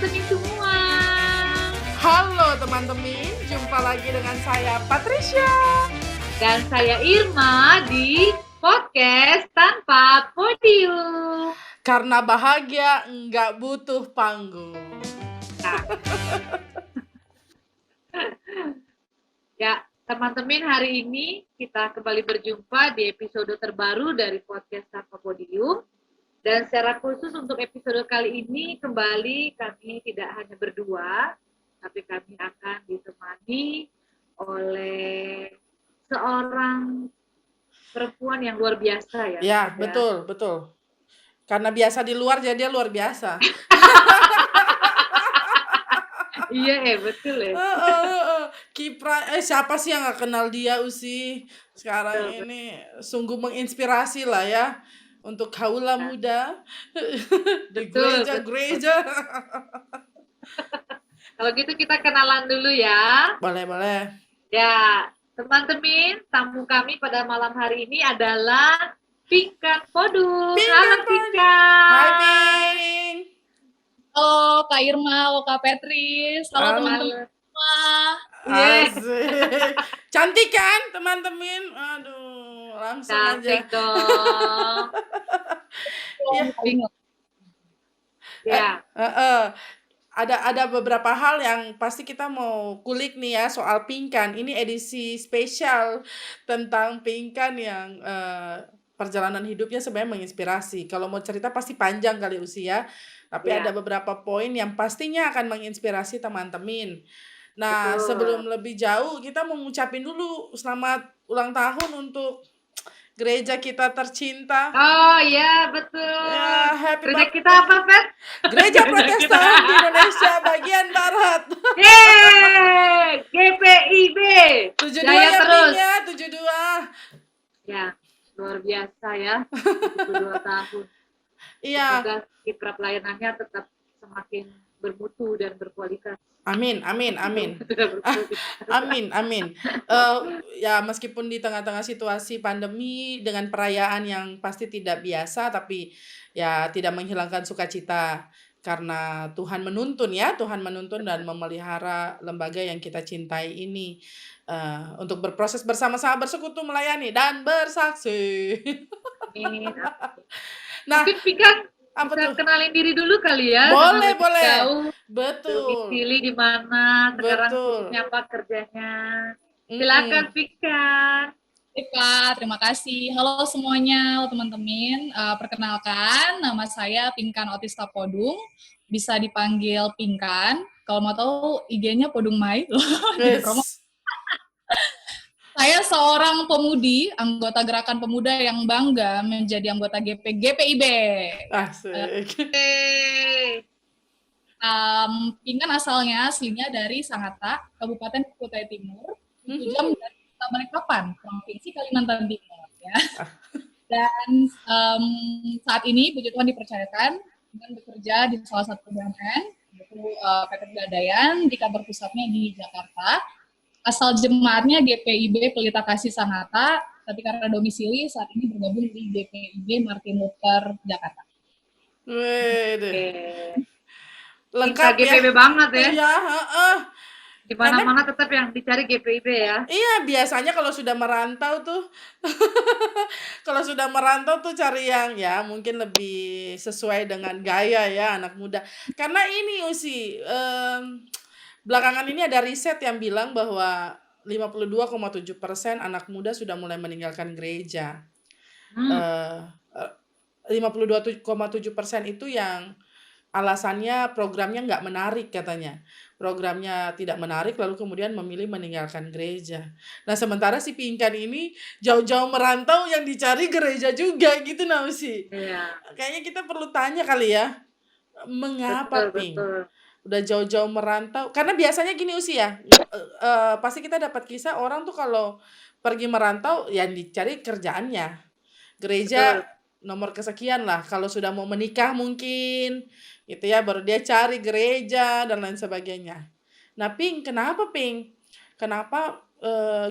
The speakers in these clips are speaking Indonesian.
teman-teman semua. Halo teman-teman, jumpa lagi dengan saya Patricia. Dan saya Irma di podcast Tanpa Podium. Karena bahagia nggak butuh panggung. Nah. Ya, teman-teman, hari ini kita kembali berjumpa di episode terbaru dari podcast Tanpa Podium. Dan secara khusus untuk episode kali ini kembali kami tidak hanya berdua, tapi kami akan ditemani oleh seorang perempuan yang luar biasa ya. Ya, betul. Karena biasa di luar jadi dia luar biasa. Iya, betul ya. Kipra, siapa sih yang nggak kenal dia Usi? Sekarang ini sungguh menginspirasi lah ya untuk kaula muda di gereja. Kalau gitu kita kenalan dulu ya. Boleh. Ya, teman-teman, tamu kami pada malam hari ini adalah Pinkan Podung. Halo Pinkan. Hai Pink. Halo Kak Irma, halo Kak Petris, halo teman-teman semua. Asik. Cantik kan teman-teman? Aduh, langsung cantik aja. Dong. Ya. Ada beberapa hal yang pasti kita mau kulik nih ya soal Pinkan. Ini edisi spesial tentang Pinkan yang perjalanan hidupnya sebenarnya menginspirasi. Kalau mau cerita pasti panjang kali usia, tapi ada beberapa poin yang pastinya akan menginspirasi teman-teman. Nah, sebelum lebih jauh kita mau ngucapin dulu selamat ulang tahun untuk gereja kita tercinta. Oh iya, betul. Ya, gereja kita apa, Pet? Gereja Protestan di Indonesia bagian Barat. Yeay, GPIB. 72 Jaya terus. 72. Ya, luar biasa ya. 72 tahun. Iya. Semoga kiprah pelayanannya tetap semakin bermutu dan berkualitas. Amin. Ya meskipun di tengah-tengah situasi pandemi dengan perayaan yang pasti tidak biasa, tapi ya tidak menghilangkan sukacita karena Tuhan menuntun dan memelihara lembaga yang kita cintai ini untuk berproses bersama-sama, bersekutu, melayani dan bersaksi. Nah, mungkin Pinkan bisa kenalin diri dulu kali ya. Boleh. Jauh. Betul. Pilih di mana, sekarang sibuknya apa kerjanya. Silakan Pinkan. Kak, terima kasih. Halo semuanya, halo teman-teman. Perkenalkan, nama saya Pinkan Otista Podung. Bisa dipanggil Pinkan. Kalau mau tahu IG-nya Podung Mai. Saya seorang pemudi, anggota Gerakan Pemuda yang bangga menjadi anggota GPIB. Asik. Pinkan aslinya dari Sangatta, Kabupaten Kutai Timur, 7 jam dari Balikpapan, Provinsi Kalimantan Timur. Ya. Dan saat ini puji Tuhan dipercayakan dengan bekerja di salah satu BUMN, yaitu PT Pegadaian, di kantor pusatnya di Jakarta. Asal jemaatnya GPIB Pelita Kasih Sangatta, tapi karena domisili saat ini bergabung di GPIB Martin Luther Jakarta. Lengkap ya. GPIB banget ya. Iya, Di mana-mana tetap yang dicari GPIB ya. Iya, biasanya kalau sudah merantau tuh cari yang ya mungkin lebih sesuai dengan gaya ya anak muda. Karena ini Usi, belakangan ini ada riset yang bilang bahwa 52,7% anak muda sudah mulai meninggalkan gereja. 52,7% itu yang alasannya programnya nggak menarik katanya. Programnya tidak menarik lalu kemudian memilih meninggalkan gereja. Nah sementara si Pinkan ini jauh-jauh merantau yang dicari gereja juga gitu Nausi. Iya. Kayaknya kita perlu tanya kali ya. Mengapa Pink? Udah jauh-jauh merantau. Karena biasanya gini Usi ya. Pasti kita dapat kisah orang tuh kalau pergi merantau yang dicari kerjaannya. Gereja nomor kesekian lah. Kalau sudah mau menikah mungkin gitu ya, baru dia cari gereja dan lain sebagainya. Nah Pink, kenapa Pink? Kenapa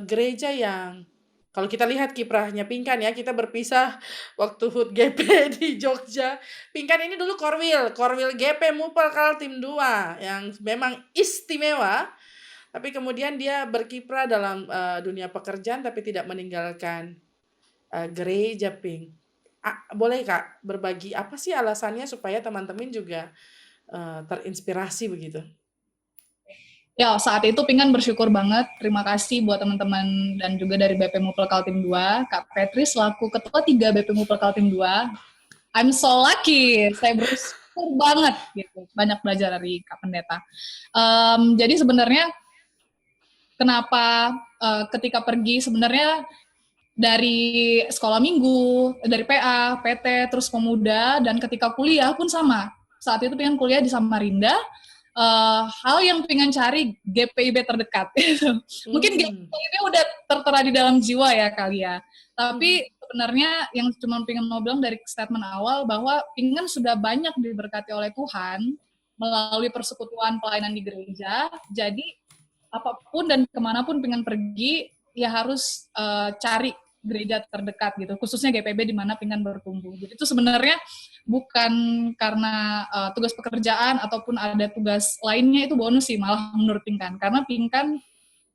gereja yang Kalau kita lihat kiprahnya Pinkan ya, kita berpisah waktu HUT GP di Jogja. Pinkan ini dulu Korwil GP Mupel Kaltim 2 yang memang istimewa, tapi kemudian dia berkiprah dalam dunia pekerjaan tapi tidak meninggalkan gereja, Pink. Boleh Kak berbagi apa sih alasannya supaya teman-teman juga terinspirasi begitu? Ya, saat itu Pinkan bersyukur banget. Terima kasih buat teman-teman dan juga dari BP Mupel Kaltim 2, Kak Petri selaku Ketua 3 BP Mupel Kaltim 2. I'm so lucky. Saya bersyukur banget gitu. Banyak belajar dari Kak Pendeta. Jadi sebenarnya kenapa ketika pergi sebenarnya dari sekolah minggu, dari PA, PT, terus pemuda, dan ketika kuliah pun sama. Saat itu pengen kuliah di Samarinda, hal yang pengen cari GPIB terdekat. Mungkin GPIB udah tertera di dalam jiwa ya kali ya. Tapi sebenarnya yang cuma pengen mau bilang dari statement awal bahwa pengen sudah banyak diberkati oleh Tuhan melalui persekutuan pelayanan di gereja. Jadi apapun dan kemanapun pengen pergi, ya harus cari gereja terdekat gitu, khususnya GPB di mana pengen bertumbuh. Jadi itu sebenarnya bukan karena tugas pekerjaan ataupun ada tugas lainnya, itu bonus sih malah menurut Pinkan, karena Pinkan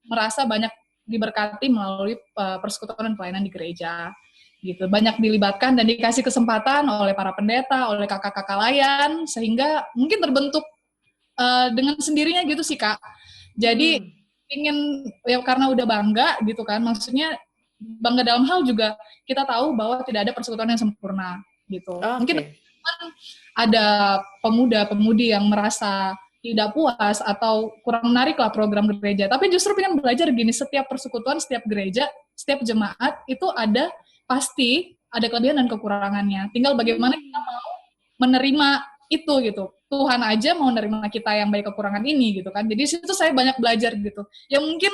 merasa banyak diberkati melalui persekutuan dan pelayanan di gereja gitu, banyak dilibatkan dan dikasih kesempatan oleh para pendeta, oleh kakak-kakak layan, sehingga mungkin terbentuk dengan sendirinya gitu sih Kak. Jadi ingin ya karena udah bangga gitu kan, maksudnya bangga dalam hal juga kita tahu bahwa tidak ada persekutuan yang sempurna gitu. Mungkin ada pemuda-pemudi yang merasa tidak puas atau kurang menarik lah program gereja, tapi justru pengen belajar gini, setiap persekutuan, setiap gereja, setiap jemaat itu ada pasti ada kelebihan dan kekurangannya. Tinggal bagaimana kita mau menerima itu gitu. Tuhan aja mau menerima kita yang baik kekurangan ini gitu kan. Jadi situ saya banyak belajar gitu. Ya mungkin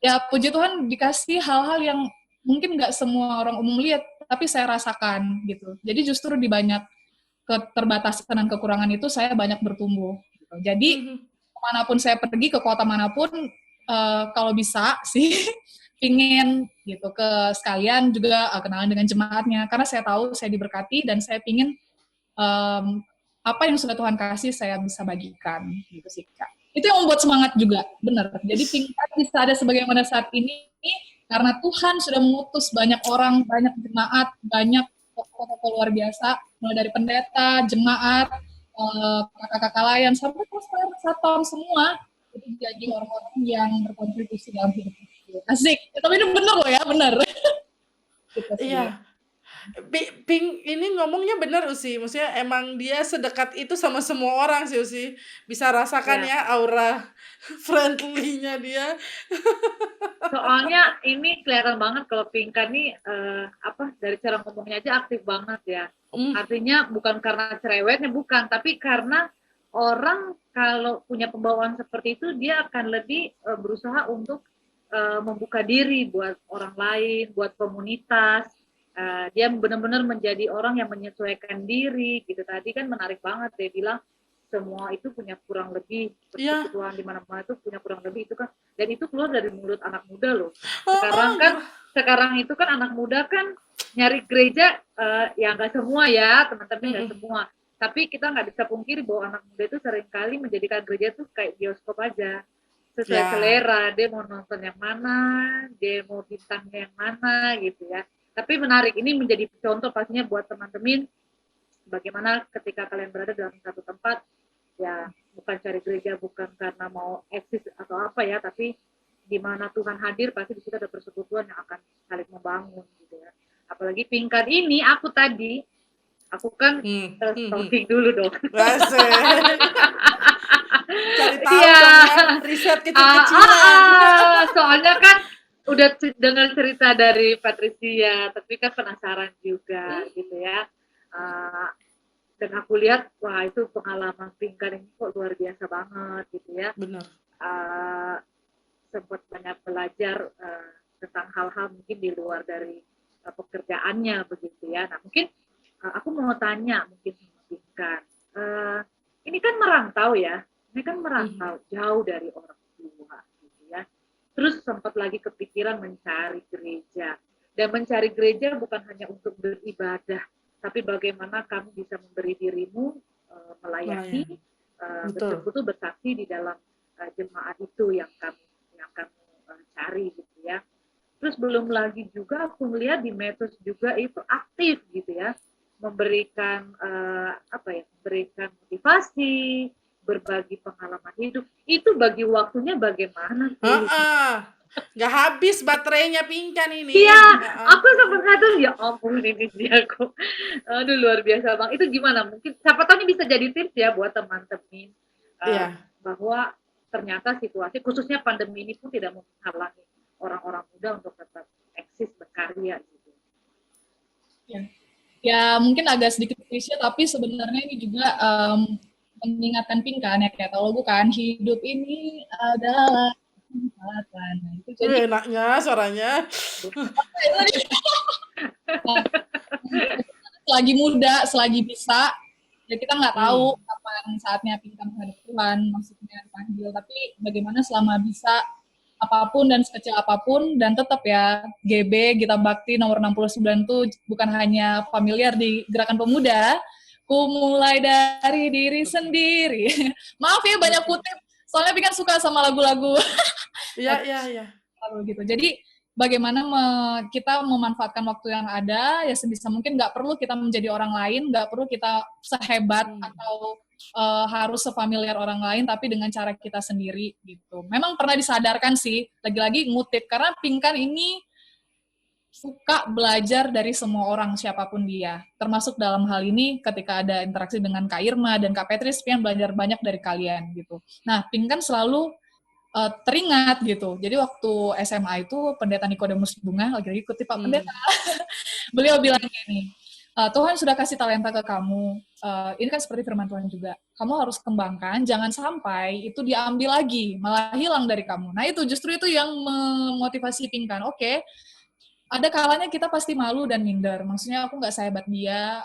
ya puji Tuhan dikasih hal-hal yang mungkin nggak semua orang umum lihat, tapi saya rasakan gitu. Jadi justru di banyak keterbatasan dan kekurangan itu saya banyak bertumbuh. Gitu. Jadi kemanapun saya pergi, ke kota manapun, kalau bisa sih pingin gitu ke sekalian juga kenalan dengan jemaatnya, karena saya tahu saya diberkati dan saya pingin apa yang sudah Tuhan kasih saya bisa bagikan gitu sih Kak. Itu yang membuat semangat juga, benar. Jadi Pinkan bisa ada sebagaimana saat ini karena Tuhan sudah mengutus banyak orang, banyak jemaat, banyak tokoh-tokoh luar biasa, mulai dari pendeta, jemaat, kakak-kakak layan, sampai satpam semua itu jadi orang-orang yang berkontribusi dalam hidup. Asik, tapi ini benar loh ya, benar. Iya. Pink ini ngomongnya benar Usi, maksudnya emang dia sedekat itu sama semua orang sih Usi, bisa rasakan ya aura friendly-nya dia. Soalnya ini kelihatan banget kalau Pinkan nih dari cara ngomongnya aja aktif banget ya. Artinya bukan karena cerewetnya, bukan, tapi karena orang kalau punya pembawaan seperti itu dia akan lebih berusaha untuk membuka diri buat orang lain, buat komunitas. Dia benar-benar menjadi orang yang menyesuaikan diri gitu. Tadi kan menarik banget dia bilang semua itu punya kurang lebih, persekutuan di mana-mana itu punya kurang lebih, itu kan, dan itu keluar dari mulut anak muda loh. Sekarang itu kan anak muda kan nyari gereja, ya nggak semua ya teman-teman, nggak semua, tapi kita nggak bisa pungkiri bahwa anak muda itu seringkali menjadikan gereja tuh kayak bioskop aja, sesuai selera, dia mau nonton yang mana, dia mau bintangnya yang mana gitu ya. Tapi menarik, ini menjadi contoh pastinya buat teman-teman bagaimana ketika kalian berada dalam satu tempat, ya bukan cari gereja, bukan karena mau eksis atau apa ya, tapi di mana Tuhan hadir pasti di situ ada persekutuan yang akan saling membangun gitu ya. Apalagi Pinkan ini, aku kan stalking dulu dong. Cari tahu dong ya, riset kecil-kecilan. Soalnya kan udah dengar cerita dari Patricia, tapi kan penasaran juga gitu ya. Dan aku lihat, wah itu pengalaman Pinkan ini kok luar biasa banget gitu ya. Benar. Sempat banyak belajar tentang hal-hal mungkin di luar dari pekerjaannya begitu ya. Nah mungkin aku mau tanya mungkin sama Pinkan, ini kan merantau ya, jauh dari orang tua gitu ya. Terus sempat lagi kepikiran mencari gereja. Dan mencari gereja bukan hanya untuk beribadah, tapi bagaimana kamu bisa memberi dirimu melayani, betul-betul bersaksi di dalam jemaat itu yang kamu cari gitu ya. Terus belum lagi juga aku melihat di medsos juga itu aktif gitu ya, memberikan memberikan motivasi, berbagi pengalaman hidup. Itu bagi waktunya bagaimana sih? Nggak habis baterainya Pinkan ini. Iya, aku sempat ngatur, ya ampun ini dia kok. Aduh luar biasa Bang. Itu gimana? Mungkin siapa tahu ini bisa jadi tips ya buat teman-teman bahwa ternyata situasi khususnya pandemi ini pun tidak menghalangi orang-orang muda untuk tetap eksis berkarya gitu. Ya mungkin agak sedikit klise tapi sebenarnya ini juga mengingatkan Pinkan ya, kayak kalau bukan hidup ini adalah kesempatan. Nah, itu jadi enaknya suaranya. Selagi muda, selagi bisa, ya kita nggak tahu kapan saatnya Pinkan menghadap Tuhan, maksudnya dipanggil. Tapi bagaimana selama bisa, apapun dan sekecil apapun, dan tetap ya GB Gita Bakti nomor 69 itu bukan hanya familiar di Gerakan Pemuda, ku mulai dari diri sendiri. Maaf ya banyak kutip, soalnya Pinkan suka sama lagu-lagu. Iya. Gitu. Jadi bagaimana kita memanfaatkan waktu yang ada, ya sebisa mungkin nggak perlu kita menjadi orang lain, nggak perlu kita sehebat atau harus sefamiliar orang lain, tapi dengan cara kita sendiri gitu. Memang pernah disadarkan sih, lagi-lagi ngutip, karena Pinkan ini suka belajar dari semua orang siapapun dia, termasuk dalam hal ini ketika ada interaksi dengan Kak Irma dan Kak Petris, Pinkan belajar banyak dari kalian gitu. Nah, Pinkan selalu teringat gitu. Jadi waktu SMA itu Pendeta Nikodemus Bunga, lagi-lagi kutip Pak Pendeta, beliau bilang gini, Tuhan sudah kasih talenta ke kamu, ini kan seperti firman Tuhan juga, kamu harus kembangkan, jangan sampai itu diambil lagi, malah hilang dari kamu. Nah itu justru itu yang memotivasi Pinkan. Oke, ada kalanya kita pasti malu dan minder, maksudnya aku nggak sehebat dia,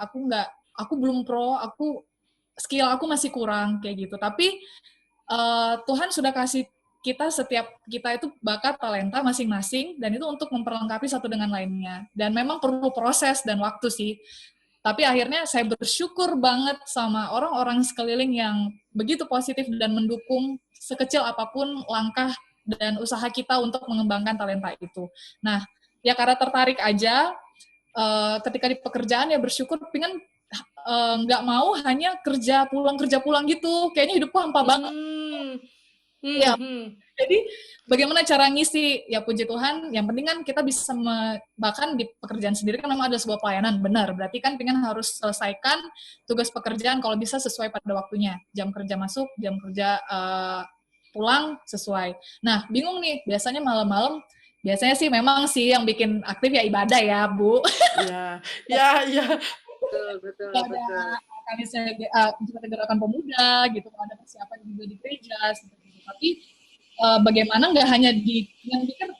aku belum pro, skill aku masih kurang, kayak gitu. Tapi Tuhan sudah kasih setiap kita itu bakat, talenta masing-masing, dan itu untuk memperlengkapi satu dengan lainnya. Dan memang perlu proses dan waktu sih. Tapi akhirnya saya bersyukur banget sama orang-orang sekeliling yang begitu positif dan mendukung sekecil apapun langkah dan usaha kita untuk mengembangkan talenta itu. Nah, ya karena tertarik aja, ketika di pekerjaan ya bersyukur, pengen nggak mau hanya kerja pulang gitu. Kayaknya hidupku hampa banget. Ya, jadi bagaimana cara ngisi? Ya puji Tuhan, yang penting kan kita bisa bahkan di pekerjaan sendiri kan memang ada sebuah pelayanan, benar. Berarti kan pengen harus selesaikan tugas pekerjaan kalau bisa sesuai pada waktunya. Jam kerja masuk, jam kerja pulang sesuai. Nah, bingung nih, biasanya malam-malam, biasanya sih memang sih yang bikin aktif ya ibadah ya, Bu. Iya. Betul. Kami Gerakan Pemuda gitu, ada persiapan juga di gereja seperti itu. Tapi bagaimana nggak hanya yang pikir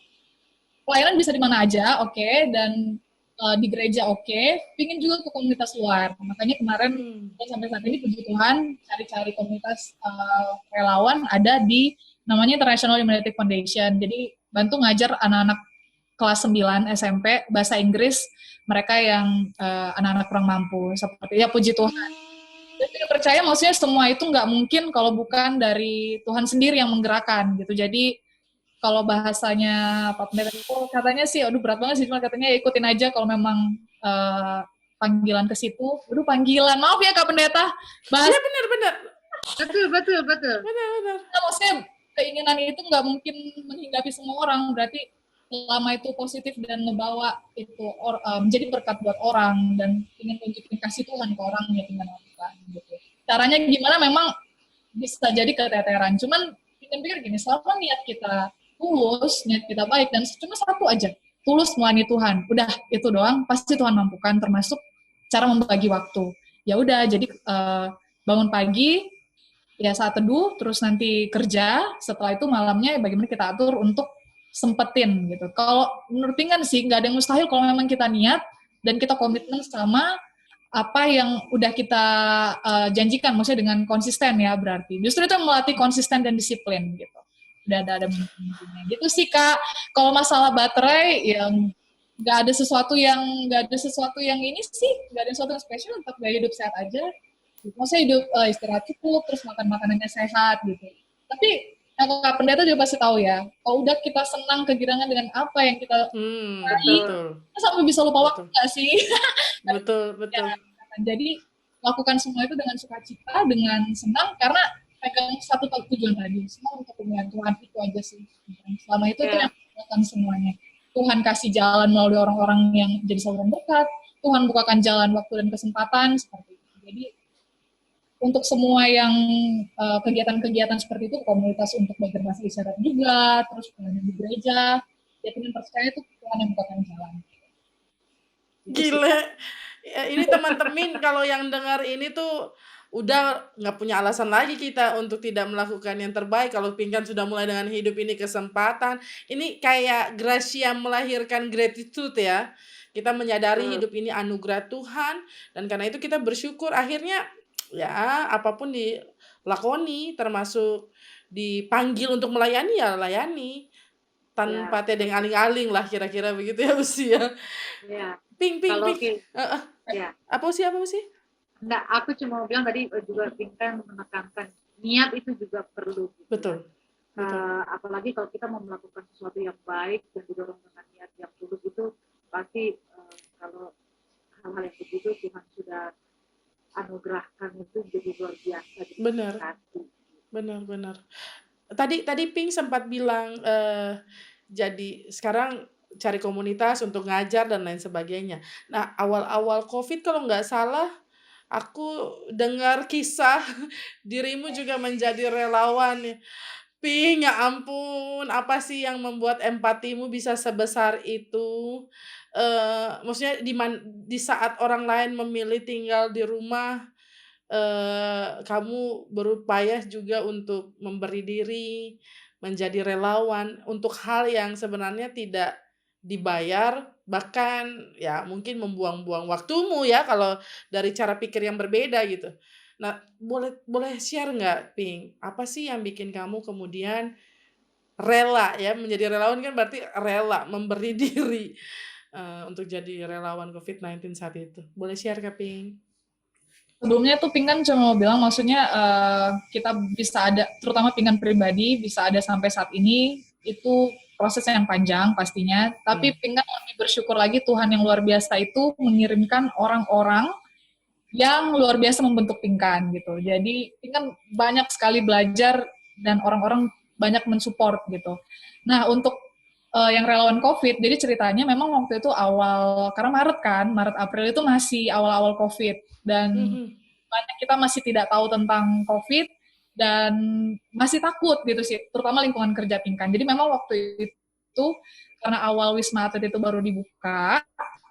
pelayanan bisa di mana aja, oke, dan di gereja oke, pingin juga ke komunitas luar. Makanya kemarin sampai saat ini puji Tuhan cari-cari komunitas relawan ada di namanya International Humanity Foundation. Jadi bantu ngajar anak-anak kelas 9 SMP bahasa Inggris, mereka yang anak-anak kurang mampu, seperti ya puji Tuhan. Dan saya percaya maksudnya semua itu nggak mungkin kalau bukan dari Tuhan sendiri yang menggerakkan gitu. Jadi kalau bahasanya Pak Pendeta itu katanya sih, aduh berat banget sih, cuma katanya ya ikutin aja kalau memang panggilan ke situ. Aduh panggilan, maaf ya Kak Pendeta. Iya benar. Betul. Benar. Nah, maksudnya keinginan itu nggak mungkin menghinggapi semua orang, berarti selama itu positif dan ngebawa itu menjadi berkat buat orang dan ingin tunjukin kasih Tuhan ke orang ya tinggal lakukan gitu. Caranya gimana memang bisa jadi keteteran. Cuman pikir gini, selama niat kita tulus, niat kita baik dan cuma satu aja, tulus melayani Tuhan. Udah itu doang, pasti Tuhan mampukan, termasuk cara membagi waktu. Ya udah, jadi bangun pagi, ya saat teduh, terus nanti kerja, setelah itu malamnya bagaimana kita atur untuk sempetin gitu. Kalau menurut Pinkan sih nggak ada yang mustahil kalau memang kita niat dan kita komitmen sama apa yang udah kita janjikan, maksudnya dengan konsisten ya berarti. Justru itu melatih konsisten dan disiplin gitu. udah ada minggu-minggunya. Gitu sih Kak. Kalau masalah baterai yang nggak ada sesuatu yang ini sih, nggak ada sesuatu yang spesial, tetap gaya hidup sehat aja. Maksudnya hidup istirahat cukup, terus makan makanannya sehat gitu. Tapi Kak Pendeta juga pasti tahu ya, kalau udah kita senang kegirangan dengan apa yang kita betul. kita sampai bisa lupa waktu nggak sih? Betul. Jadi lakukan semua itu dengan sukacita, dengan senang, karena pegang satu tujuan tadi, semua untuk kemuliaan Tuhan itu aja sih. Selama itu tuh yang melakukan semuanya. Tuhan kasih jalan melalui orang-orang yang jadi saluran berkat, Tuhan bukakan jalan waktu dan kesempatan seperti itu. Jadi untuk semua yang kegiatan-kegiatan seperti itu, komunitas untuk belajar bahasa isyarat juga, terus pelayanan di gereja, ya pengen percaya itu Tuhan yang bukakan jalan. Gile. Ya, ini teman-teman kalau yang dengar ini tuh udah nggak punya alasan lagi kita untuk tidak melakukan yang terbaik. Kalau Pingkan sudah mulai dengan hidup ini kesempatan, ini kayak gracia melahirkan gratitude ya. Kita menyadari hidup ini anugerah Tuhan, dan karena itu kita bersyukur. Akhirnya ya apapun dilakoni, termasuk dipanggil untuk melayani ya layani tanpa tedeng aling-aling lah, kira-kira begitu ya Usi ya. Ping. Ya. Apa sih? Enggak, aku cuma mau bilang tadi juga Pingkan menekankan niat itu juga perlu. Gitu. Betul. Apalagi kalau kita mau melakukan sesuatu yang baik dan didorong dengan niat yang tulus, itu pasti kalau hal-hal yang begitu Tuhan sudah anugerahkan itu jadi luar biasa. Benar. Tadi Ping sempat bilang jadi sekarang cari komunitas untuk ngajar dan lain sebagainya. Nah, awal-awal COVID kalau nggak salah, aku dengar kisah dirimu juga menjadi relawan. Ping, ya ampun, apa sih yang membuat empatimu bisa sebesar itu? Maksudnya di saat orang lain memilih tinggal di rumah, kamu berupaya juga untuk memberi diri, menjadi relawan untuk hal yang sebenarnya tidak dibayar, bahkan ya mungkin membuang-buang waktumu ya kalau dari cara pikir yang berbeda gitu. Nah, boleh share nggak, Ping? Apa sih yang bikin kamu kemudian rela ya, menjadi relawan kan berarti rela memberi diri untuk jadi relawan COVID-19 saat itu. Boleh share Kak Ping? Sebelumnya tuh Pingkan cuma mau bilang, maksudnya kita bisa ada, terutama Pingkan pribadi, bisa ada sampai saat ini, itu proses yang panjang pastinya, tapi Pingkan lebih bersyukur lagi Tuhan yang luar biasa itu mengirimkan orang-orang yang luar biasa membentuk Pingkan gitu. Jadi Pingkan banyak sekali belajar dan orang-orang banyak mensupport gitu. Nah, untuk yang relawan COVID, jadi ceritanya memang waktu itu karena Maret April itu masih awal-awal COVID, dan banyak kita masih tidak tahu tentang COVID dan masih takut gitu sih, terutama lingkungan kerja Pingkan. Jadi memang waktu itu karena awal Wisma Atlet itu baru dibuka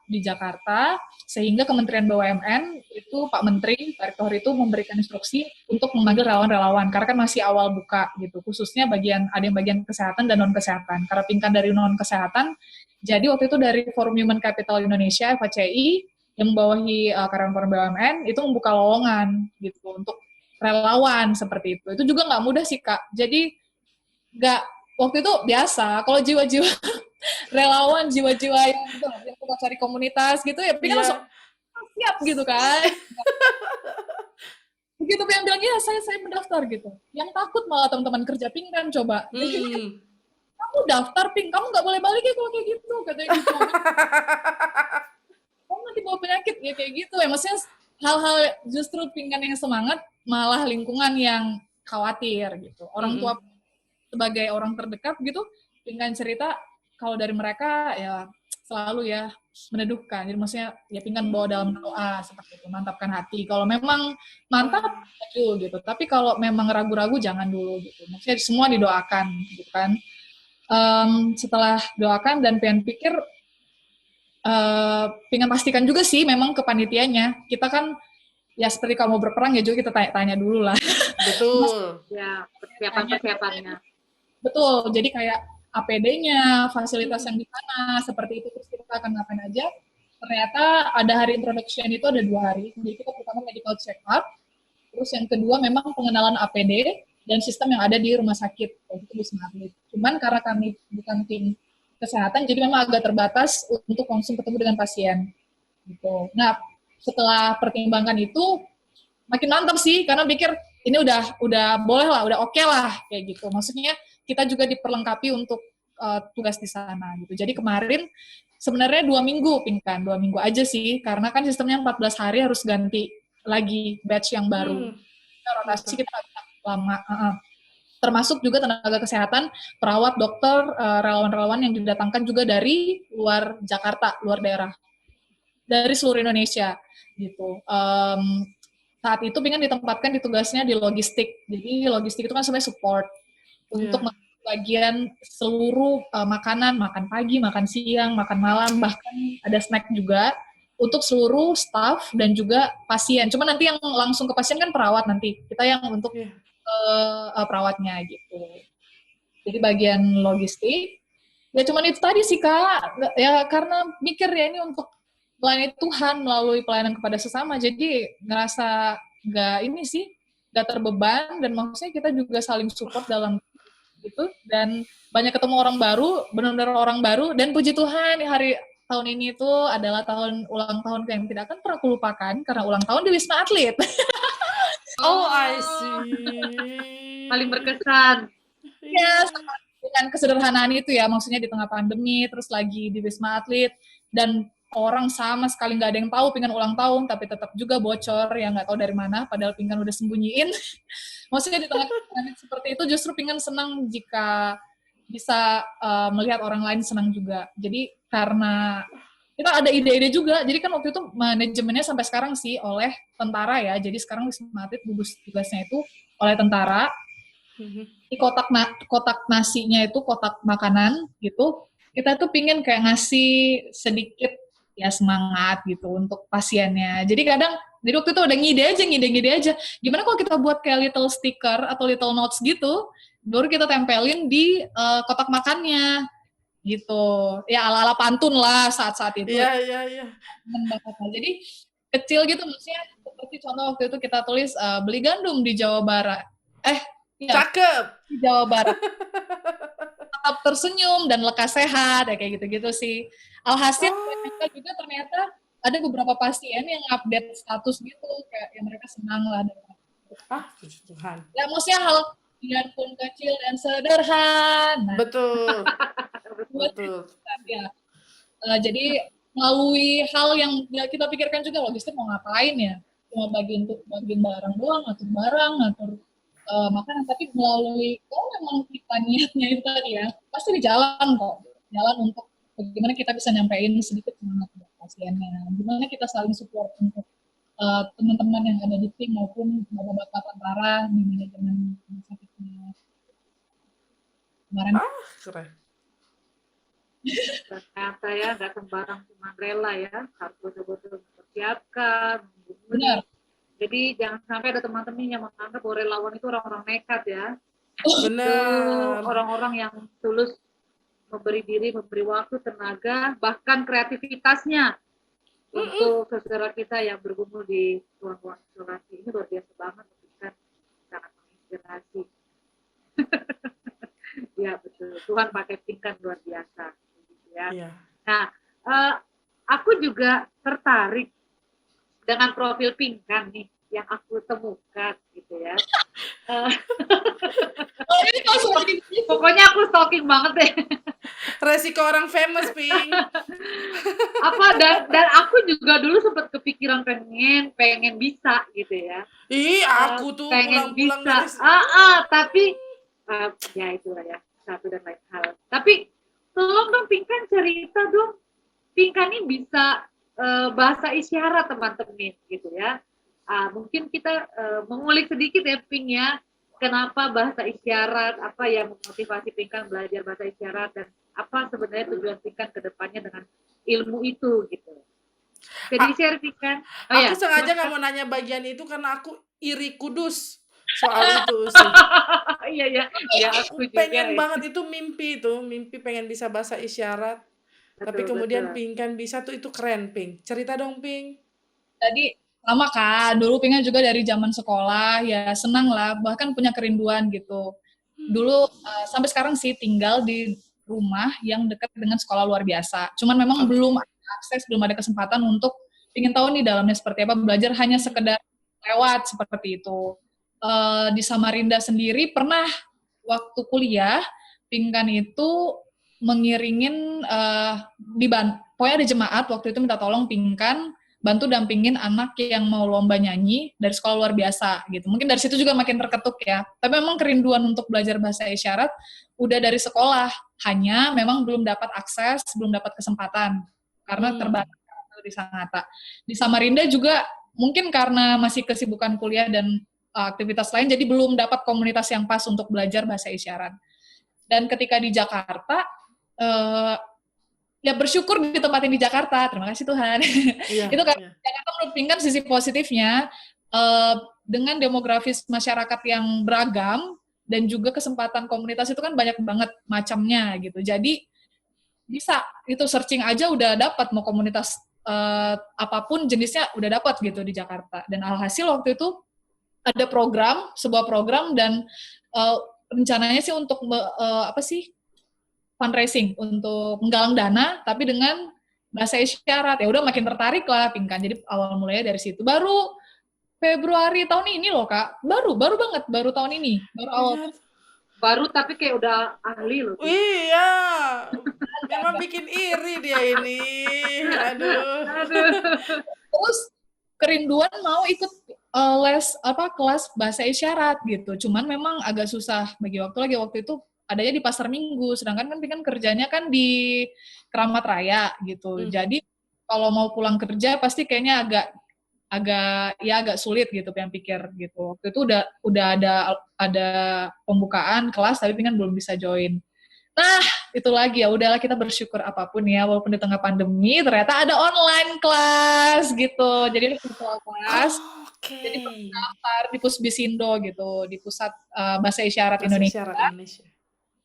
di Jakarta, sehingga Kementerian BUMN itu Pak Menteri, Pak Rektor itu memberikan instruksi untuk memanggil relawan-relawan, karena kan masih awal buka gitu, khususnya ada yang bagian kesehatan dan non-kesehatan. Karena Pingkan dari non-kesehatan, jadi waktu itu dari Forum Human Capital Indonesia, FHCI, yang membawahi karyawan BUMN, itu membuka lowongan gitu untuk relawan seperti itu. Itu juga nggak mudah sih Kak, jadi waktu itu biasa, kalau jiwa-jiwa relawan, jiwa-jiwa yang suka cari komunitas gitu ya, Pingkan langsung siap gitu kan. Begitu Pingkan bilang, ya saya mendaftar gitu. Yang takut malah teman-teman kerja Pingkan coba. Kamu daftar Ping, kamu nggak boleh balik ya kalau kayak gitu, katanya gitu. Kamu nanti bawa penyakit ya kayak gitu ya. Maksudnya hal-hal justru Pingkan yang semangat, malah lingkungan yang khawatir gitu. Orang tua sebagai orang terdekat gitu, Pingkan cerita kalau dari mereka ya selalu ya meneduhkan. Jadi maksudnya ya Pingkan bawa dalam doa seperti itu, mantapkan hati. Kalau memang mantap maju gitu, tapi kalau memang ragu-ragu jangan dulu gitu. Maksudnya semua didoakan gitu kan. Setelah doakan dan Pingkan pikir Pingkan pastikan juga sih memang kepanitianya. Kita kan ya seperti kamu berperang ya juga kita tanya dulu lah. Betul. Ya, persiapannya. Betul, jadi kayak APD-nya, fasilitas yang di sana, seperti itu, terus kita akan ngapain aja. Ternyata ada hari introduction itu ada 2 hari. Jadi kita pertama medical check up, terus yang kedua memang pengenalan APD, dan sistem yang ada di rumah sakit, itu Wisma Atlet. Cuman karena kami bukan tim kesehatan, jadi memang agak terbatas untuk langsung ketemu dengan pasien. Gitu. Nah, setelah pertimbangan itu, makin mantap sih, karena pikir ini udah boleh lah, udah oke lah, kayak gitu. Maksudnya kita juga diperlengkapi untuk tugas di sana gitu. Jadi kemarin sebenarnya 2 minggu pingkan, 2 minggu aja sih, karena kan sistemnya 14 hari harus ganti lagi batch yang baru. Rotasi Betul. kita lama. Termasuk juga tenaga kesehatan, perawat, dokter, relawan-relawan yang didatangkan juga dari luar Jakarta, luar daerah, dari seluruh Indonesia gitu. Saat itu Pinkan ditempatkan di tugasnya di logistik. Jadi logistik itu kan sebenarnya support untuk bagian seluruh makanan, makan pagi, makan siang, makan malam, bahkan ada snack juga untuk seluruh staff dan juga pasien. Cuma nanti yang langsung ke pasien kan perawat nanti. Kita yang untuk perawatnya gitu. Jadi bagian logistik. Ya cuman itu tadi sih Kak. Ya karena mikir ya ini untuk melayani Tuhan melalui pelayanan kepada sesama. Jadi ngerasa gak terbeban, dan maksudnya kita juga saling support dalam gitu, dan banyak ketemu orang baru, benar-benar orang baru, dan puji Tuhan hari tahun ini itu adalah ulang tahun yang tidak akan pernah kulupakan karena ulang tahun di Wisma Atlet. Oh, I see. Paling berkesan. Ya, dengan kesederhanaan itu ya, maksudnya di tengah pandemi, terus lagi di Wisma Atlet, dan orang sama sekali nggak ada yang tahu Pinkan ulang tahun, tapi tetap juga bocor, yang nggak tahu dari mana, padahal Pinkan udah sembunyiin. Maksudnya di tengah pandemi seperti itu, justru Pinkan senang jika bisa melihat orang lain senang juga. Jadi karena kita ada ide-ide juga, jadi kan waktu itu manajemennya sampai sekarang sih oleh tentara ya, jadi sekarang Wisma Atlet gugus tugasnya itu oleh tentara. Di kotak nasinya itu kotak makanan gitu, kita tuh pingin kayak ngasih sedikit ya semangat gitu untuk pasiennya. Jadi waktu itu udah ngide aja. Gimana kalau kita buat kayak little sticker atau little notes gitu, baru kita tempelin di kotak makannya gitu. Ya ala-ala pantun lah saat-saat itu. Iya. Jadi kecil gitu, maksudnya seperti contoh waktu itu kita tulis beli gandum di Jawa Barat. Cakep. Di Jawa Barat. Tetap tersenyum dan lekas sehat, ya kayak gitu-gitu sih. Alhasil ternyata ada beberapa pasien yang update status gitu, kayak yang mereka senang lah. Puji Tuhan. Ya maksudnya hal biarpun kecil dan sederhana. Betul. Ya. Jadi melalui hal yang kita pikirkan juga, logistik mau ngapain ya? Cuma bagian barang doang, ngatur barang, ngatur makanan, tapi melalui memang kita niatnya itu tadi ya, pasti di jalan kok, jalan untuk bagaimana kita bisa nyampein sedikit semangat buat pasiennya, gimana kita saling support untuk teman-teman yang ada di tim maupun bapak-bapak tentara di manajemen rumah sakitnya. Kemarin keren. Ternyata ya nggak sembarang cuma rela ya, harus betul-betul mempersiapkan. Benar. Jadi jangan sampai ada teman-teman yang menganggap bahwa relawan itu orang-orang nekat ya. Benar. Orang-orang yang tulus memberi diri, memberi waktu, tenaga, bahkan kreativitasnya untuk saudara kita yang bergumul di ruang-ruang isolasi. Ini luar biasa banget, kan sangat menginspirasi. Ya betul, Tuhan pakai Pinkan luar biasa. Ya. Iya. Nah, aku juga tertarik dengan profil Pinkan nih yang aku temukan gitu ya. Pokoknya aku stalking banget deh. Resiko orang famous, Pink. Dan aku juga dulu sempat kepikiran pengen bisa gitu ya. Aku tuh pulang-pulang dari tapi ya itulah ya, satu dan lain hal. Tapi tolong dong Pinkan cerita dong. Pinkan ini bisa bahasa isyarat teman-teman gitu ya. Mungkin kita mengulik sedikit ya Pink ya, kenapa bahasa isyarat, apa yang memotivasi Pinkan belajar bahasa isyarat, dan apa sebenarnya tujuan Pinkan ke depannya dengan ilmu itu gitu. Jadi share Pinkan. Aku sengaja nggak mau nanya bagian itu karena aku iri kudus soal itu sih. Iya, aku pengen banget itu mimpi pengen bisa bahasa isyarat. Tapi kemudian Pinkan bisa tuh, itu keren Pink. Cerita dong Pink. Tadi Lama kan, dulu Pinkan juga dari zaman sekolah, ya senang lah, bahkan punya kerinduan gitu. Dulu sampai sekarang sih tinggal di rumah yang dekat dengan sekolah luar biasa. Cuman memang belum ada akses, belum ada kesempatan untuk ingin tahu nih dalamnya seperti apa, belajar hanya sekedar lewat seperti itu. Di Samarinda sendiri pernah waktu kuliah, Pinkan itu mengiringin pokoknya ada jemaat waktu itu minta tolong Pinkan bantu dampingin anak yang mau lomba nyanyi dari sekolah luar biasa gitu. Mungkin dari situ juga makin terketuk ya. Tapi memang kerinduan untuk belajar bahasa isyarat udah dari sekolah. Hanya memang belum dapat akses, belum dapat kesempatan karena terbatas di Sangatta. Di Samarinda juga mungkin karena masih kesibukan kuliah dan aktivitas lain, jadi belum dapat komunitas yang pas untuk belajar bahasa isyarat. Dan ketika di Jakarta, ya bersyukur ditempatin di Jakarta, terima kasih Tuhan. Iya, Itu kan Jakarta menurut Pinkan sisi positifnya dengan demografis masyarakat yang beragam dan juga kesempatan komunitas itu kan banyak banget macamnya gitu. Jadi bisa itu searching aja udah dapat mau komunitas apapun jenisnya udah dapat gitu di Jakarta. Dan alhasil waktu itu ada sebuah program dan rencananya sih untuk fundraising untuk menggalang dana, tapi dengan bahasa isyarat. Ya udah makin tertarik lah Pinkan. Jadi awal mulanya dari situ. Baru Februari tahun ini loh Kak. Baru banget, baru tahun ini. Baru awal. Baru tapi kayak udah ahli loh. Iya. Memang bikin iri dia ini. Aduh. Terus kerinduan mau ikut kelas bahasa isyarat gitu. Cuman memang agak susah bagi waktu itu adanya di pasar minggu, sedangkan kan kerjanya kan di Keramat Raya gitu. Jadi kalau mau pulang kerja pasti kayaknya agak sulit gitu pengen pikir gitu. Waktu itu udah ada pembukaan kelas tapi Pinkan belum bisa join. Nah, itu lagi ya udahlah kita bersyukur apapun ya walaupun di tengah pandemi ternyata ada online kelas gitu. Jadi virtual kelas. Jadi daftar di Pusbisindo gitu, di Pusat Bahasa Isyarat Indonesia.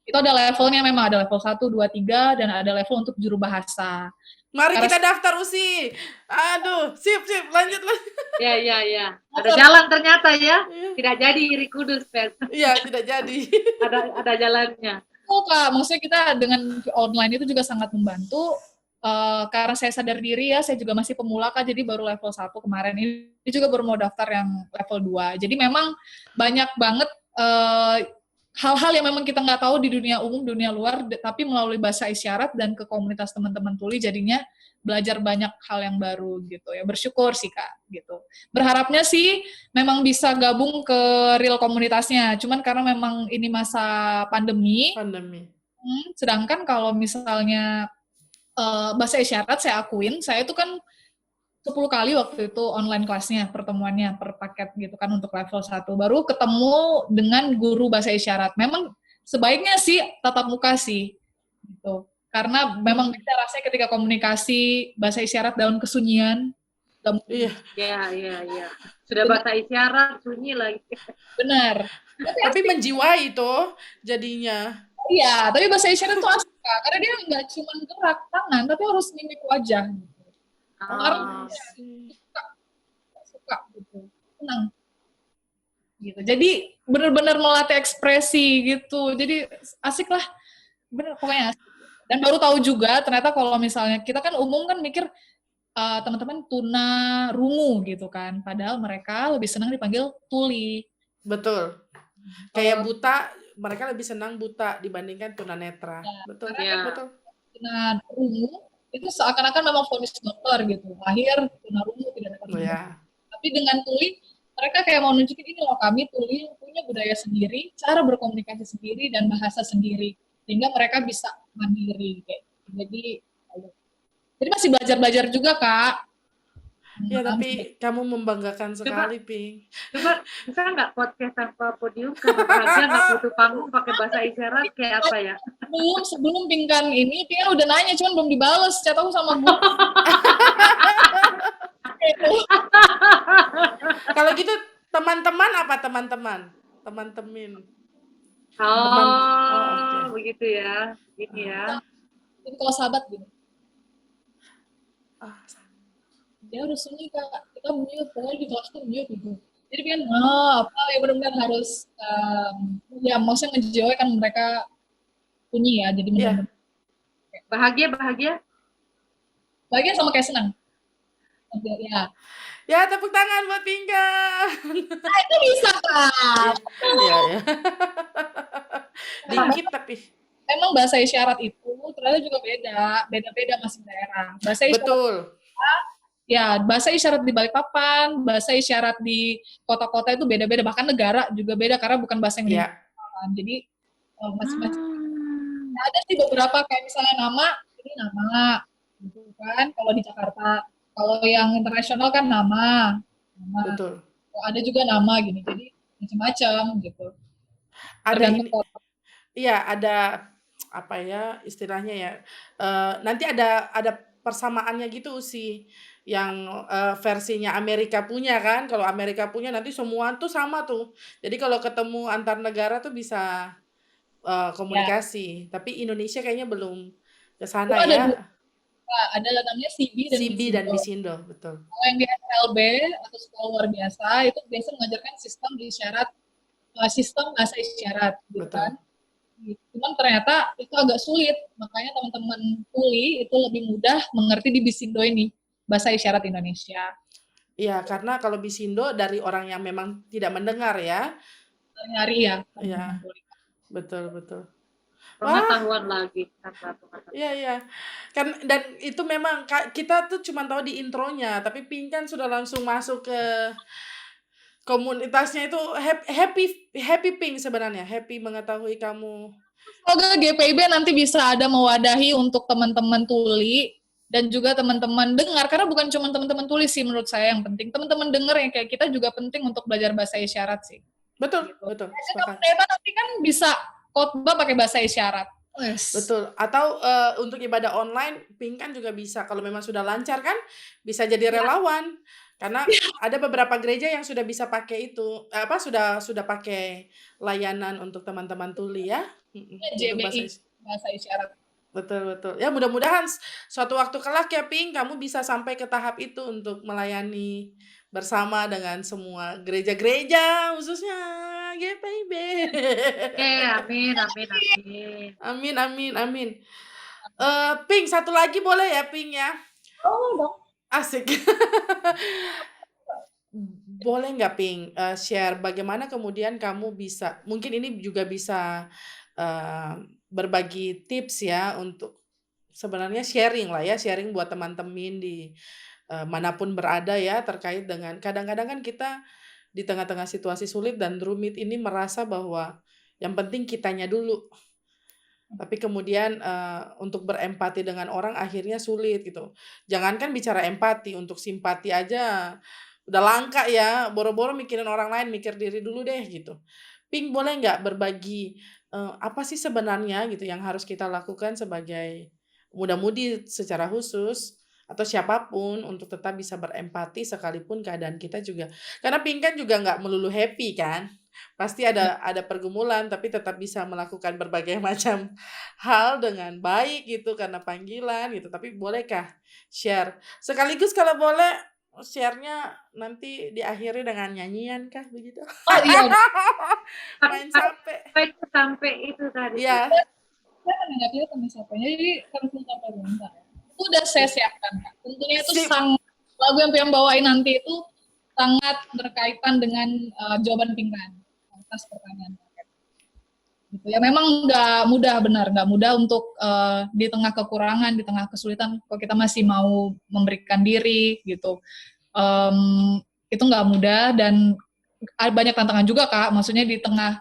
Itu ada levelnya memang, ada level 1, 2, 3, dan ada level untuk juru bahasa. Mari kita daftar Usi. Aduh, sip, lanjut. Ya. Ada jalan ternyata ya. Tidak jadi iri kudus, Pet. Iya, tidak jadi. ada jalannya. Oh, Kak, maksudnya kita dengan online itu juga sangat membantu. Karena saya sadar diri ya, saya juga masih pemula Kak, jadi baru level 1 kemarin. Ini juga baru mau daftar yang level 2. Jadi memang banyak banget hal-hal yang memang kita nggak tahu di dunia umum, dunia luar, tapi melalui bahasa isyarat dan ke komunitas teman-teman tuli jadinya belajar banyak hal yang baru gitu ya. Bersyukur sih Kak gitu. Berharapnya sih memang bisa gabung ke real komunitasnya. Cuman karena memang ini masa pandemi. Sedangkan kalau misalnya bahasa isyarat saya akuin, saya itu kan 10 kali waktu itu online kelasnya, pertemuannya per paket gitu kan untuk level 1. Baru ketemu dengan guru bahasa isyarat. Memang sebaiknya sih tatap muka sih. Gitu. Karena memang bisa rasanya ketika komunikasi bahasa isyarat dalam kesunyian. Iya. Sudah bahasa isyarat, sunyi lagi. Benar. Tapi menjiwai itu jadinya. Iya, tapi bahasa isyarat itu asik Kak. Karena dia nggak cuma gerak tangan, tapi harus mimik wajah. Suka gitu, senang gitu. Jadi benar-benar melatih ekspresi gitu. Jadi asik lah, bener pokoknya asik. Dan baru tahu juga ternyata kalau misalnya kita kan umum kan mikir teman-teman tuna rungu gitu kan, padahal mereka lebih senang dipanggil tuli. Betul. Kayak buta, mereka lebih senang buta dibandingkan tunanetra. Ya, betul. Betul. Tuna rungu itu seakan-akan memang vonis dokter gitu, lahir tunarungu tidak dapat tapi dengan tuli mereka kayak mau nunjukin ini loh kami tuli punya budaya sendiri, cara berkomunikasi sendiri dan bahasa sendiri sehingga mereka bisa mandiri kayak jadi masih belajar juga Kak. Ya tapi kamu membanggakan sekali, Ping. Coba bisa nggak podcast tanpa podium karena bahagia nggak butuh panggung pakai bahasa isyarat kayak apa ya? Sebelum Pinkan ini, Pinkan udah nanya cuman belum dibales chat aku sama gue. Kalau gitu teman-teman apa teman-teman? Teman-temin. Begitu ya. Ini ya. Jadi kalau sahabat gitu. Dia udah sunyi Kak, kita mute, pokoknya di kelas tuh mute gitu. Jadi kan apa ya benar-benar harus ya maksudnya ngejoy kan mereka bunyi ya, jadi benar-benar bahagia bahagia sama kayak senang. Ya. Ya, tepuk tangan buat Pinkan. Nah, itu bisa kan? Iya. Dikit tapi. Emang bahasa isyarat itu ternyata juga beda-beda masing daerah. Bahasa isyarat Betul. Ya, bahasa isyarat di Balikpapan, bahasa isyarat di kota-kota itu beda-beda, bahkan negara juga beda karena bukan bahasa Indonesia. Jadi masing-masing. Nah, ada sih beberapa kayak misalnya nama, ini nama, gitu kan? Kalau di Jakarta, kalau yang internasional kan nama. Betul. Ada juga nama gini, jadi macam-macam gitu. Ada ini. Iya, ada apa ya istilahnya ya. Nanti ada persamaannya gitu sih. Yang versinya Amerika punya kan. Kalau Amerika punya nanti semua tuh sama tuh. Jadi kalau ketemu antar negara tuh bisa komunikasi. Tapi Indonesia kayaknya belum ke sana ya. Ada namanya CB dan Misindo, betul. Kalau yang di SLB atau sekolah luar biasa itu biasa mengajarkan sistem bahasa isyarat gitu kan. Cuman ternyata itu agak sulit, makanya teman-teman tuli itu lebih mudah mengerti di Bisindo ini, bahasa isyarat Indonesia. Iya, karena kalau Bisindo dari orang yang memang tidak mendengar ya. Nyari ya. Iya, betul. Pengetahuan lagi. Iya. Kan dan itu memang kita tuh cuma tahu di intronya, tapi Pinkan sudah langsung masuk ke komunitasnya itu happy Pink sebenarnya, happy mengetahui kamu. Semoga GPIB nanti bisa ada mewadahi untuk teman-teman tuli dan juga teman-teman dengar, karena bukan cuma teman-teman tuli sih menurut saya yang penting, teman-teman dengar yang kayak kita juga penting untuk belajar bahasa isyarat sih. Betul. Ternyata nanti kan bisa khotbah pakai bahasa isyarat. Yes. Betul. Atau untuk ibadah online, Pinkan juga bisa. Kalau memang sudah lancar kan, bisa jadi relawan. Karena ada beberapa gereja yang sudah bisa pakai itu. Sudah pakai layanan untuk teman-teman tuli ya. JBI, bahasa isyarat. Betul. Ya mudah-mudahan suatu waktu kelak ya Pink, kamu bisa sampai ke tahap itu untuk melayani bersama dengan semua gereja-gereja khususnya GPIB. Amin. Pink, satu lagi boleh ya Pink ya? Oh dong. Asik. Boleh nggak Pink share bagaimana kemudian kamu bisa, mungkin ini juga bisa berbagi tips ya untuk sebenarnya sharing buat teman-teman di manapun berada ya, terkait dengan kadang-kadang kan kita di tengah-tengah situasi sulit dan rumit ini merasa bahwa yang penting kitanya dulu. Tapi kemudian untuk berempati dengan orang akhirnya sulit gitu. Jangankan bicara empati, untuk simpati aja udah langka ya, boro-boro mikirin orang lain, mikir diri dulu deh gitu. Pink boleh nggak berbagi apa sih sebenarnya gitu yang harus kita lakukan sebagai muda-mudi secara khusus atau siapapun untuk tetap bisa berempati sekalipun keadaan kita juga. Karena Pink kan juga nggak melulu happy kan. Pasti ada pergumulan, tapi tetap bisa melakukan berbagai macam hal dengan baik gitu karena panggilan gitu. Tapi bolehkah share? Sekaligus kalau boleh share-nya nanti diakhiri dengan nyanyian kah begitu? Oh iya. Main sampai itu tadi. Iya. Saya kan nggak tahu sampai sampainya, jadi harus sampai bentar. Itu udah saya siapkan Kak. Tentunya itu lagu yang bawain nanti itu sangat berkaitan dengan jawaban Pinkan atas pertanyaan. Gitu. Ya memang nggak mudah untuk di tengah kekurangan, di tengah kesulitan, kalau kita masih mau memberikan diri gitu, itu nggak mudah dan banyak tantangan juga Kak. Maksudnya di tengah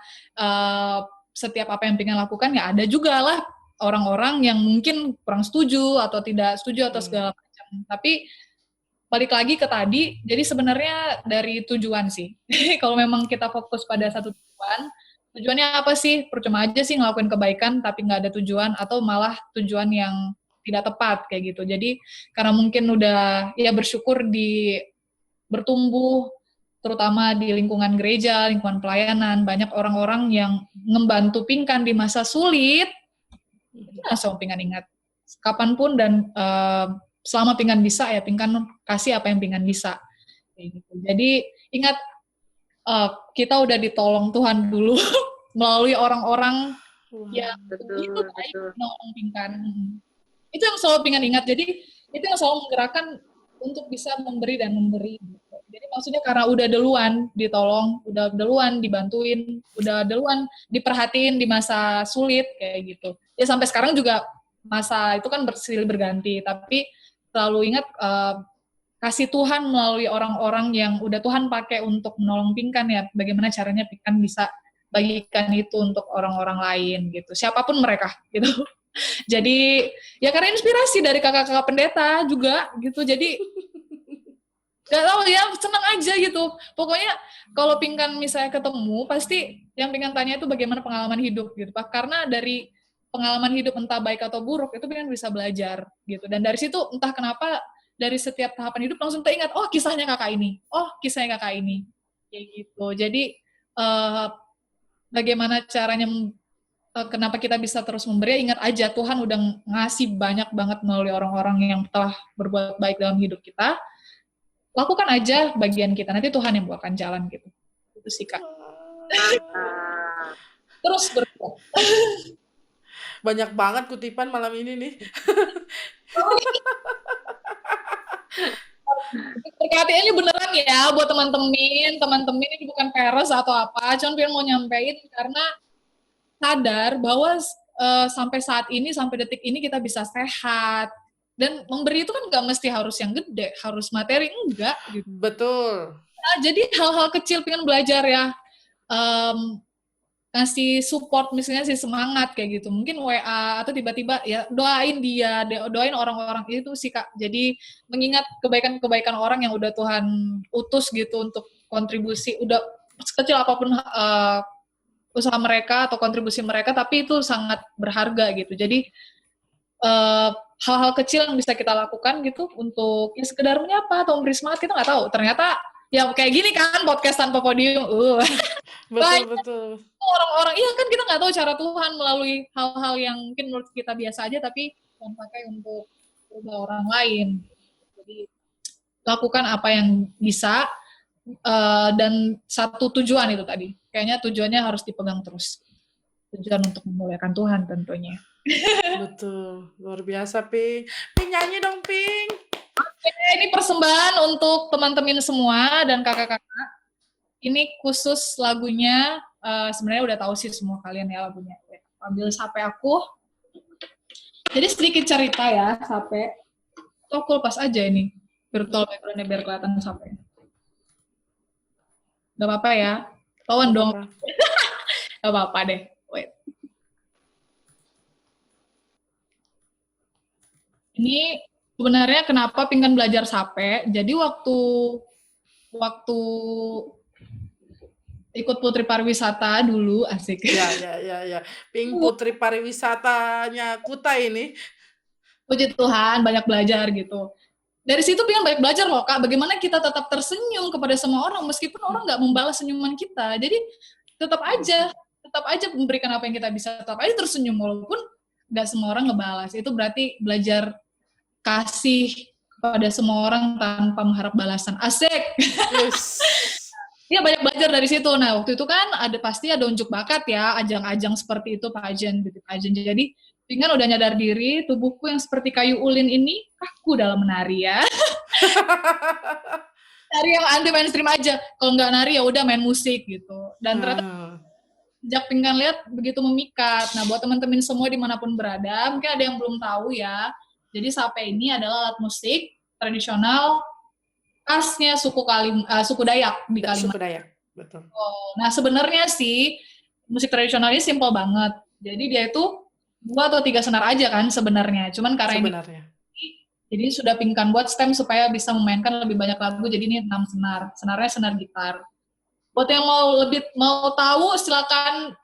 setiap apa yang Pinkan lakukan ya ada juga lah orang-orang yang mungkin kurang setuju atau tidak setuju atau segala macam. Tapi balik lagi ke tadi, jadi sebenarnya dari tujuan sih. Kalau memang kita fokus pada satu tujuannya apa sih? Percuma aja sih ngelakuin kebaikan tapi nggak ada tujuan, atau malah tujuan yang tidak tepat kayak gitu. Jadi karena mungkin udah ya bersyukur bertumbuh terutama di lingkungan gereja, lingkungan pelayanan, banyak orang-orang yang membantu Pinkan di masa sulit. Itu langsung Pinkan ingat kapanpun dan selama Pinkan bisa ya Pinkan kasih apa yang Pinkan bisa kayak gitu. Jadi ingat kita udah ditolong Tuhan dulu melalui orang-orang yang begitu Betul, baik betul. menolong Pingkan. Itu yang selalu Pingkan ingat. Jadi itu yang selalu menggerakkan untuk bisa memberi dan memberi. Gitu. Jadi maksudnya karena udah duluan ditolong, udah duluan dibantuin, udah duluan diperhatiin di masa sulit kayak gitu. Ya sampai sekarang juga masa itu kan bersilih berganti, tapi selalu ingat kasih Tuhan melalui orang-orang yang udah Tuhan pakai untuk menolong Pingkan ya, bagaimana caranya Pingkan bisa bagikan itu untuk orang-orang lain gitu, siapapun mereka gitu. Jadi ya karena inspirasi dari kakak-kakak pendeta juga gitu, jadi gak tahu ya, senang aja gitu. Pokoknya kalau Pingkan misalnya ketemu, pasti yang Pingkan tanya itu bagaimana pengalaman hidup gitu, Pak. Karena dari pengalaman hidup entah baik atau buruk itu Pingkan bisa belajar gitu. Dan dari situ entah kenapa dari setiap tahapan hidup langsung teringat, oh kisahnya kakak ini, oh kisahnya kakak ini, kayak gitu. Jadi bagaimana caranya kenapa kita bisa terus memberi, ingat aja Tuhan udah ngasih banyak banget melalui orang-orang yang telah berbuat baik dalam hidup kita. Lakukan aja bagian kita, nanti Tuhan yang buatkan jalan gitu. Itu sih Kak. Terus berbuat. Banyak banget kutipan malam ini nih. Berkati ini beneran ya buat teman-teman ini bukan peres atau apa, cuman pengen mau nyampein karena sadar bahwa sampai saat ini, sampai detik ini kita bisa sehat. Dan memberi itu kan nggak mesti harus yang gede, harus materi, enggak gitu. Betul. Nah, jadi hal-hal kecil pengen belajar ya, ngasih support misalnya sih semangat kayak gitu, mungkin WA atau tiba-tiba ya doain dia, doain orang-orang itu sih Kak. Jadi mengingat kebaikan-kebaikan orang yang udah Tuhan utus gitu untuk kontribusi, udah sekecil apapun usaha mereka atau kontribusi mereka, tapi itu sangat berharga gitu. Jadi hal-hal kecil yang bisa kita lakukan gitu untuk ya sekedar menyapa atau memberi semangat, kita nggak tahu. Ternyata ya kayak gini kan podcast tanpa podium. Betul. Orang-orang, iya kan kita nggak tahu cara Tuhan melalui hal-hal yang mungkin menurut kita biasa aja, tapi Tuhan pakai untuk berubah orang lain. Jadi lakukan apa yang bisa, dan satu tujuan itu tadi. Kayaknya tujuannya harus dipegang terus. Tujuan untuk memuliakan Tuhan tentunya. Betul, luar biasa Ping. Ping nyanyi dong Ping. Oke, ini persembahan untuk teman-teman semua dan kakak-kakak. Ini khusus lagunya, sebenarnya udah tahu sih semua kalian ya lagunya. Ambil sape aku. Jadi sedikit cerita ya sape. Aku lepas aja ini virtual background-nya biar kelihatan sape. Gak apa-apa ya. Tawan dong. Gak apa-apa deh. Wait. Ini sebenarnya kenapa Pingkan belajar sape. Jadi waktu ikut Putri Pariwisata dulu, asik. Ya. Ping Putri Pariwisatanya Kutai ini. Puji Tuhan, banyak belajar gitu. Dari situ Pingkan banyak belajar loh Kak, bagaimana kita tetap tersenyum kepada semua orang meskipun orang nggak membalas senyuman kita. Jadi tetap aja memberikan apa yang kita bisa, tetap aja tersenyum walaupun nggak semua orang ngebalas. Itu berarti belajar kasih kepada semua orang tanpa mengharap balasan. Asik. Yes. Iya banyak belajar dari situ. Nah waktu itu kan pasti ada unjuk bakat ya, ajang-ajang seperti itu, pageant. Jadi Pingkan udah nyadar diri, tubuhku yang seperti kayu ulin ini kaku dalam menari ya. Nari yang anti mainstream aja. Kalau nggak nari ya udah main musik gitu. Dan ternyata sejak Pingkan lihat begitu memikat. Nah buat teman-teman semua dimanapun berada, mungkin ada yang belum tahu ya. Jadi sape ini adalah alat musik tradisional khasnya suku Dayak di Kalimantan. Suku Dayak, betul. Nah sebenarnya sih musik tradisional ini simple banget. Jadi dia itu 2 atau 3 senar aja kan sebenarnya. Cuman karena ini jadi sudah Pingkan buat stem supaya bisa memainkan lebih banyak lagu. Jadi ini 6 senar. Senarnya senar gitar. Buat yang mau tahu silakan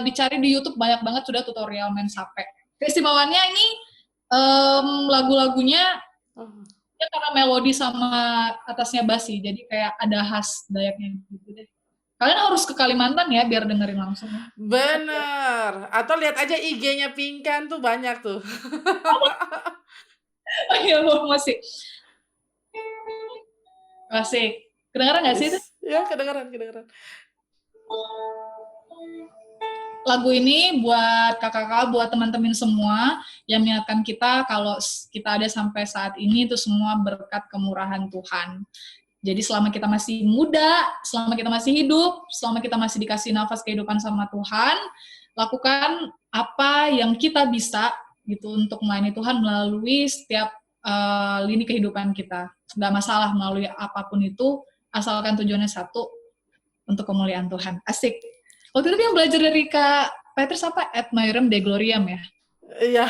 dicari di YouTube, banyak banget sudah tutorial main sape. Keistimewaannya ini lagu-lagunya ya karena melodi sama atasnya bass sih. Jadi kayak ada khas Dayaknya gitu deh. Kalian harus ke Kalimantan ya biar dengerin langsung. Bener. Atau lihat aja IG-nya Pingkan tuh banyak tuh. Oh iya masih. Kedengaran nggak sih itu? Ya, kedengaran. Lagu ini buat kakak-kakak, buat teman-teman semua yang mengingatkan kita kalau kita ada sampai saat ini itu semua berkat kemurahan Tuhan. Jadi selama kita masih muda, selama kita masih hidup, selama kita masih dikasih nafas kehidupan sama Tuhan, lakukan apa yang kita bisa gitu untuk melayani Tuhan melalui setiap lini kehidupan kita. Nggak masalah melalui apapun itu, asalkan tujuannya satu, untuk kemuliaan Tuhan. Asik. Waktu itu yang belajar dari Kak Petrus apa? Ad Maiorem Dei Gloriam ya? Iya.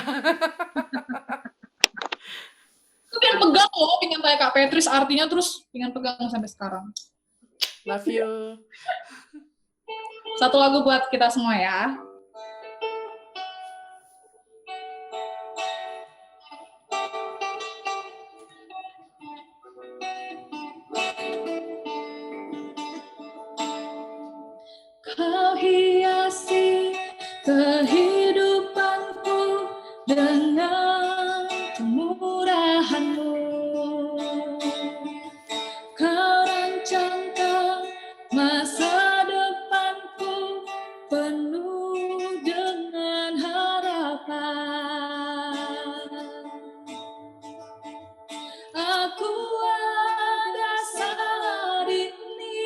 Itu pengen pegang loh, pengen tanya Kak Petrus artinya, terus pengen pegang sampai sekarang. Love you. Satu lagu buat kita semua ya. Kau hiasi kehidupanku dengan kemurahan-Mu. Kau rancangkan masa depanku penuh dengan harapan. Aku ada saat ini,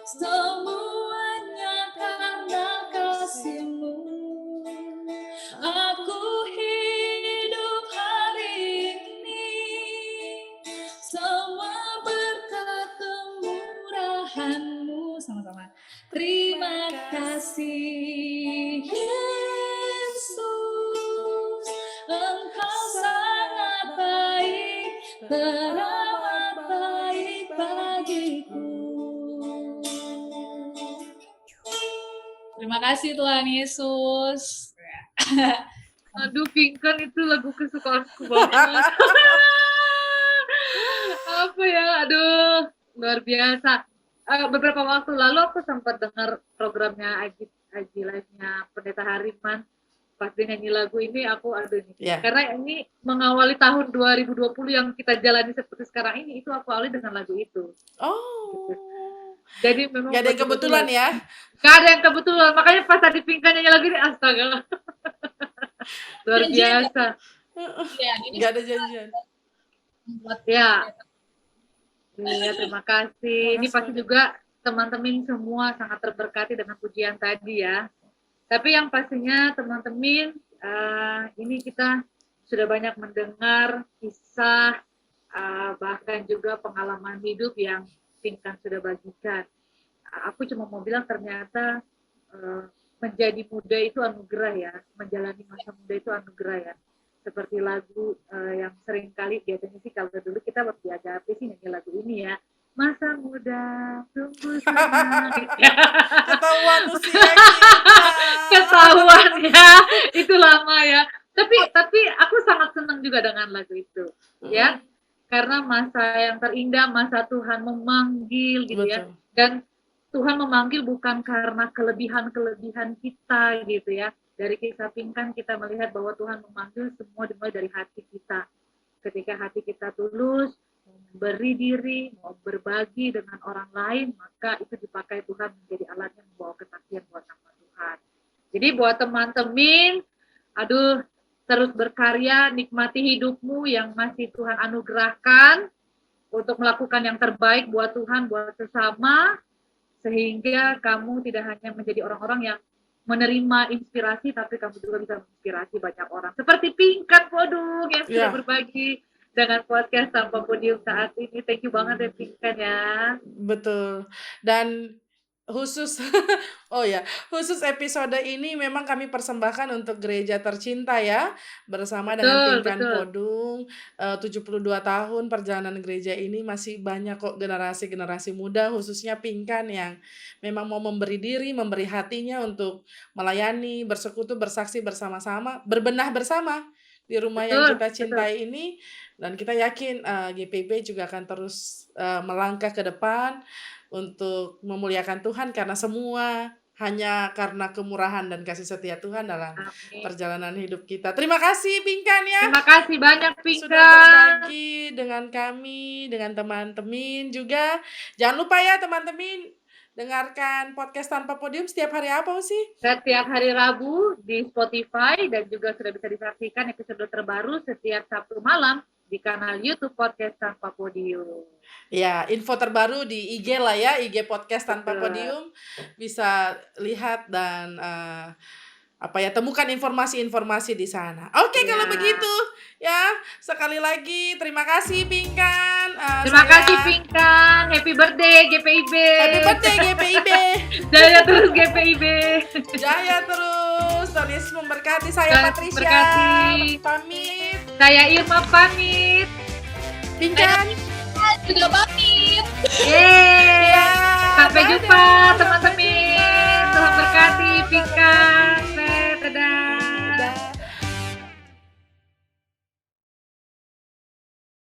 semuanya karena kasih-Mu. Aku hidup hari ini, semua berkat kemurahan-Mu. Sama-sama. Terima kasih, Yesus, Engkau sangat baik, teramat baik bagiku. Terima kasih Tuhan Yesus. Aduh, Pinkan itu lagu kesukaanku banget. Apa ya, aduh, luar biasa. Beberapa waktu lalu aku sempat dengar programnya Aji Live-nya Pendeta Hariman. Pas dia nyanyi lagu ini, aku aduh ini. Yeah. Karena ini mengawali tahun 2020 yang kita jalani seperti sekarang ini, itu aku awali dengan lagu itu. Oh. Jadi memang Gak ada yang kebetulan ya? Gak ada yang kebetulan. Makanya pas tadi Pinkan nyanyi lagu ini, astaga. Luar biasa. Ya, Gak ada janjian. Ya. Iya, terima kasih. Ini pasti juga teman-teman semua sangat terberkati dengan pujian tadi ya. Tapi yang pastinya teman-teman, ini kita sudah banyak mendengar kisah, bahkan juga pengalaman hidup yang Pinkan sudah bagikan. Aku cuma mau bilang ternyata menjadi muda itu anugerah ya, menjalani masa muda itu anugerah ya. Seperti lagu yang sering kali biasanya sih kalau dulu kita waktu diajarin sih nyanyi lagu ini ya, masa muda tunggu senang. Ketahuan usia kita. Ketahuan ya, itu lama ya. Tapi aku sangat senang juga dengan lagu itu, ya. Karena masa yang terindah, masa Tuhan memanggil gitu ya. Dan Tuhan memanggil bukan karena kelebihan-kelebihan kita gitu ya. Dari kisah Pinkan kita melihat bahwa Tuhan memanggil semua dimulai dari hati kita. Ketika hati kita tulus, memberi diri, mau berbagi dengan orang lain, maka itu dipakai Tuhan menjadi alat yang membawa kesaksian buat nama Tuhan. Jadi buat teman-teman, aduh, terus berkarya, nikmati hidupmu yang masih Tuhan anugerahkan untuk melakukan yang terbaik buat Tuhan, buat sesama, sehingga kamu tidak hanya menjadi orang-orang yang menerima inspirasi, tapi kamu juga bisa menginspirasi banyak orang. Seperti Pinkan Podung yang sudah berbagi dengan podcast Tanpa Podium saat ini. Thank you banget ya Pinkan ya. Betul. Dan khusus khusus episode ini memang kami persembahkan untuk gereja tercinta ya, bersama dengan Pinkan Podung. 72 tahun perjalanan gereja ini masih banyak kok generasi-generasi muda, khususnya Pinkan yang memang mau memberi diri, memberi hatinya untuk melayani, bersekutu, bersaksi bersama-sama, berbenah bersama di rumah yang kita cintai ini. Dan kita yakin GPB juga akan terus melangkah ke depan untuk memuliakan Tuhan, karena semua hanya karena kemurahan dan kasih setia Tuhan dalam Amin. perjalanan hidup kita. Terima kasih Pinkan ya. Terima kasih banyak Sudah Pinkan. berbagi dengan kami, dengan teman-teman juga. Jangan lupa ya teman-teman, dengarkan podcast Tanpa Podium setiap hari apa sih? Setiap hari Rabu di Spotify dan juga sudah bisa disaksikan episode terbaru setiap Sabtu malam di kanal YouTube Podcast Tanpa Podium. Ya, info terbaru di IG lah ya, IG Podcast Tanpa Betul. Podium. Bisa lihat dan temukan informasi-informasi di sana. Oke, Ya. kalau begitu ya, sekali lagi terima kasih Pinkan. Terima kasih Pinkan. Happy birthday GPIB. Happy birthday GPIB. Jaya terus GPIB. Jaya terus. Tuhan Yesus memberkati. Saya Tuhan Patricia. memberkati. Pamit. Saya Irma pamit. Pinkan.